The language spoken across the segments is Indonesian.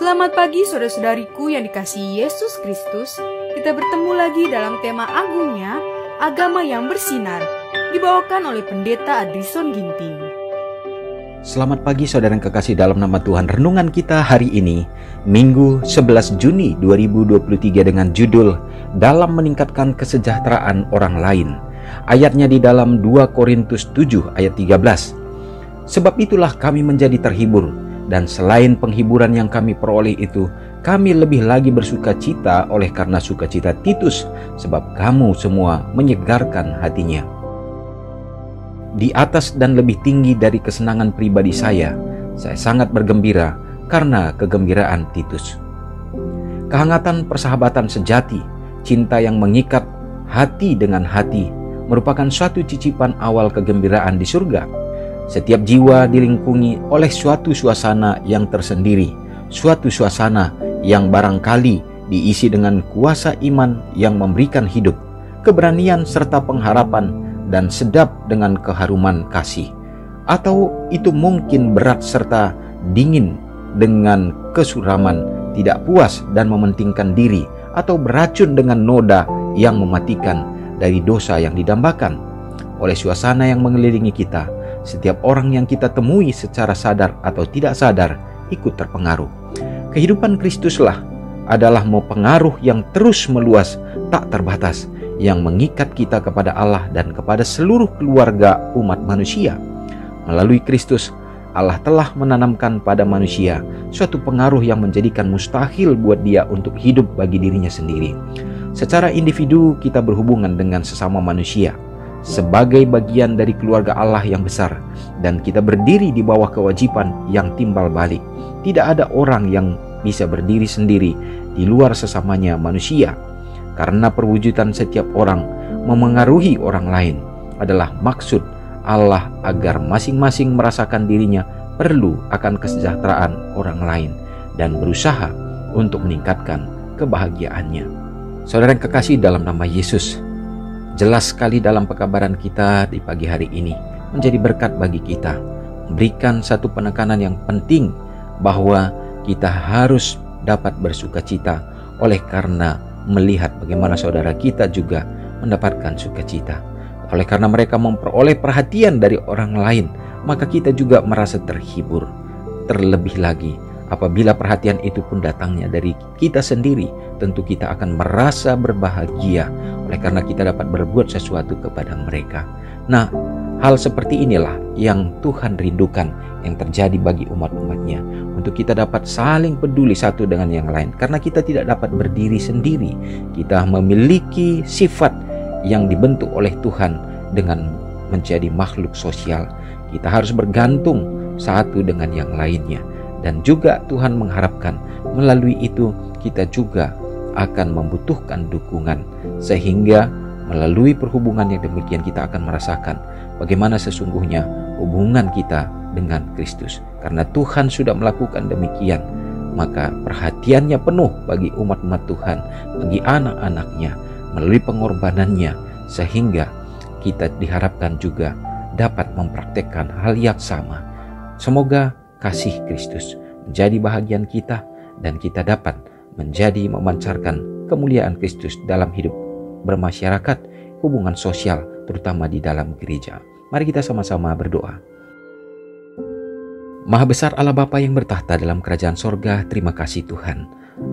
Selamat pagi saudara-saudariku yang dikasihi Yesus Kristus. Kita bertemu lagi dalam tema agungnya, agama yang bersinar, dibawakan oleh Pendeta Adrison Ginting. Selamat pagi saudara yang kekasih dalam nama Tuhan. Renungan kita hari ini, Minggu 11 Juni 2023 dengan judul Dalam Meningkatkan Kesejahteraan Orang Lain. Ayatnya di dalam 2 Korintus 7 ayat 13. Sebab itulah kami menjadi terhibur, dan selain penghiburan yang kami peroleh itu, kami lebih lagi bersuka cita oleh karena sukacita Titus, sebab kamu semua menyegarkan hatinya. Di atas dan lebih tinggi dari kesenangan pribadi saya sangat bergembira karena kegembiraan Titus. Kehangatan persahabatan sejati, cinta yang mengikat hati dengan hati, merupakan suatu cicipan awal kegembiraan di surga. Setiap jiwa dilingkungi oleh suatu suasana yang tersendiri, suatu suasana yang barangkali diisi dengan kuasa iman yang memberikan hidup, keberanian serta pengharapan, dan sedap dengan keharuman kasih. Atau itu mungkin berat serta dingin dengan kesuraman, tidak puas dan mementingkan diri, atau beracun dengan noda yang mematikan dari dosa yang didambakan. Oleh suasana yang mengelilingi kita, setiap orang yang kita temui secara sadar atau tidak sadar ikut terpengaruh. Kehidupan Kristuslah adalah pengaruh yang terus meluas, tak terbatas, yang mengikat kita kepada Allah dan kepada seluruh keluarga umat manusia. Melalui Kristus, Allah telah menanamkan pada manusia suatu pengaruh yang menjadikan mustahil buat dia untuk hidup bagi dirinya sendiri. Secara individu kita berhubungan dengan sesama manusia sebagai bagian dari keluarga Allah yang besar, dan kita berdiri di bawah kewajiban yang timbal balik. Tidak ada orang yang bisa berdiri sendiri di luar sesamanya manusia, karena perwujudan setiap orang memengaruhi orang lain adalah maksud Allah agar masing-masing merasakan dirinya perlu akan kesejahteraan orang lain dan berusaha untuk meningkatkan kebahagiaannya. Saudara yang kekasih dalam nama Yesus, jelas sekali dalam pekabaran kita di pagi hari ini menjadi berkat bagi kita, memberikan satu penekanan yang penting bahwa kita harus dapat bersuka cita oleh karena melihat bagaimana saudara kita juga mendapatkan sukacita. Oleh karena mereka memperoleh perhatian dari orang lain, maka kita juga merasa terhibur. Terlebih lagi apabila perhatian itu pun datangnya dari kita sendiri, tentu kita akan merasa berbahagia oleh karena kita dapat berbuat sesuatu kepada mereka. Nah, hal seperti inilah yang Tuhan rindukan yang terjadi bagi umat-umatnya, untuk kita dapat saling peduli satu dengan yang lain, karena kita tidak dapat berdiri sendiri. Kita memiliki sifat yang dibentuk oleh Tuhan dengan menjadi makhluk sosial. Kita harus bergantung satu dengan yang lainnya, dan juga Tuhan mengharapkan melalui itu kita juga akan membutuhkan dukungan, sehingga melalui perhubungan yang demikian kita akan merasakan bagaimana sesungguhnya hubungan kita dengan Kristus. Karena Tuhan sudah melakukan demikian, maka perhatiannya penuh bagi umat-umat Tuhan, bagi anak-anaknya melalui pengorbanannya, sehingga kita diharapkan juga dapat mempraktekkan hal yang sama. Semoga kasih Kristus menjadi bahagian kita, dan kita dapat menjadi memancarkan kemuliaan Kristus dalam hidup bermasyarakat, hubungan sosial, terutama di dalam gereja. Mari kita sama-sama berdoa. Maha besar Allah Bapa yang bertahta dalam kerajaan sorga, terima kasih Tuhan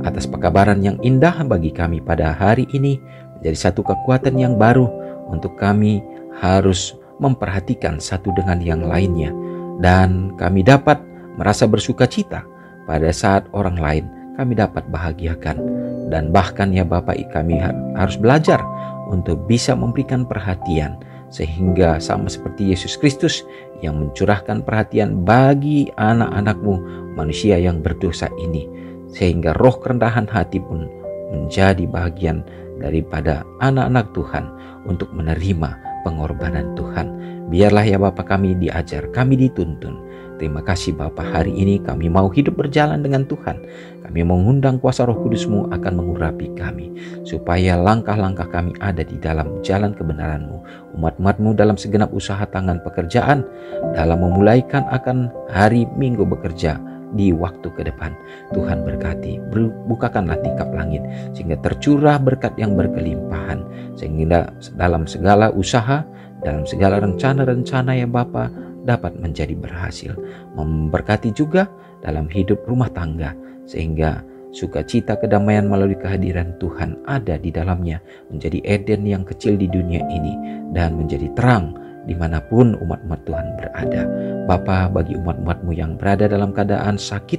atas pekabaran yang indah bagi kami pada hari ini, menjadi satu kekuatan yang baru untuk kami harus memperhatikan satu dengan yang lainnya, dan kami dapat merasa bersuka cita pada saat orang lain kami dapat bahagiakan. Dan bahkan ya Bapak, kami harus belajar untuk bisa memberikan perhatian, sehingga sama seperti Yesus Kristus yang mencurahkan perhatian bagi anak-anak-Mu manusia yang berdosa ini, sehingga roh kerendahan hati pun menjadi bagian daripada anak-anak Tuhan untuk menerima pengorbanan Tuhan. Biarlah ya Bapa kami diajar, kami dituntun. Terima kasih Bapa, hari ini kami mau hidup berjalan dengan Tuhan. Kami mengundang kuasa Roh Kudus-Mu akan mengurapi kami, supaya langkah-langkah kami ada di dalam jalan kebenaran-Mu. Umat-umat-Mu dalam segenap usaha tangan pekerjaan, dalam memulaikan akan hari Minggu bekerja, di waktu ke depan. Tuhan berkati, bukakanlah tingkap langit sehingga tercurah berkat yang berkelimpahan, sehingga dalam segala usaha, dalam segala rencana-rencana ya Bapa dapat menjadi berhasil. Memberkati juga dalam hidup rumah tangga, sehingga sukacita kedamaian melalui kehadiran Tuhan ada di dalamnya, menjadi Eden yang kecil di dunia ini dan menjadi terang dimanapun umat-umat Tuhan berada. Bapa, bagi umat-umat-Mu yang berada dalam keadaan sakit,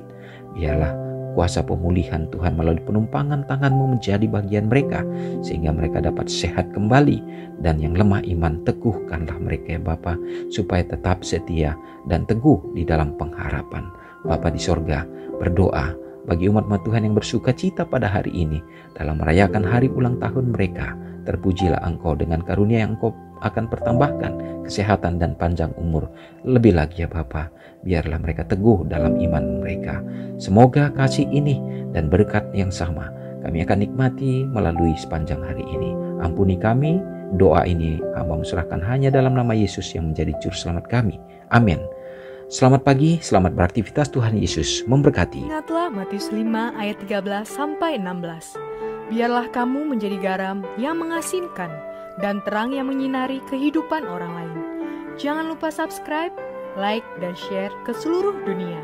biarlah kuasa pemulihan Tuhan melalui penumpangan tangan-Mu menjadi bagian mereka, sehingga mereka dapat sehat kembali. Dan yang lemah iman, teguhkanlah mereka ya Bapa, supaya tetap setia dan teguh di dalam pengharapan. Bapa di sorga, berdoa bagi umat-umat Tuhan yang bersuka cita pada hari ini dalam merayakan hari ulang tahun mereka. Terpujilah Engkau dengan karunia yang Engkau akan pertambahkan kesehatan dan panjang umur. Lebih lagi ya Bapa, biarlah mereka teguh dalam iman mereka. Semoga kasih ini dan berkat yang sama kami akan nikmati melalui sepanjang hari ini. Ampuni kami, doa ini hamba serahkan hanya dalam nama Yesus yang menjadi juru selamat kami. Amin. Selamat pagi, selamat beraktivitas, Tuhan Yesus memberkati. Ingatlah Matius 5 ayat 13-16. Biarlah kamu menjadi garam yang mengasinkan dan terang yang menyinari kehidupan orang lain. Jangan lupa subscribe, like, dan share ke seluruh dunia.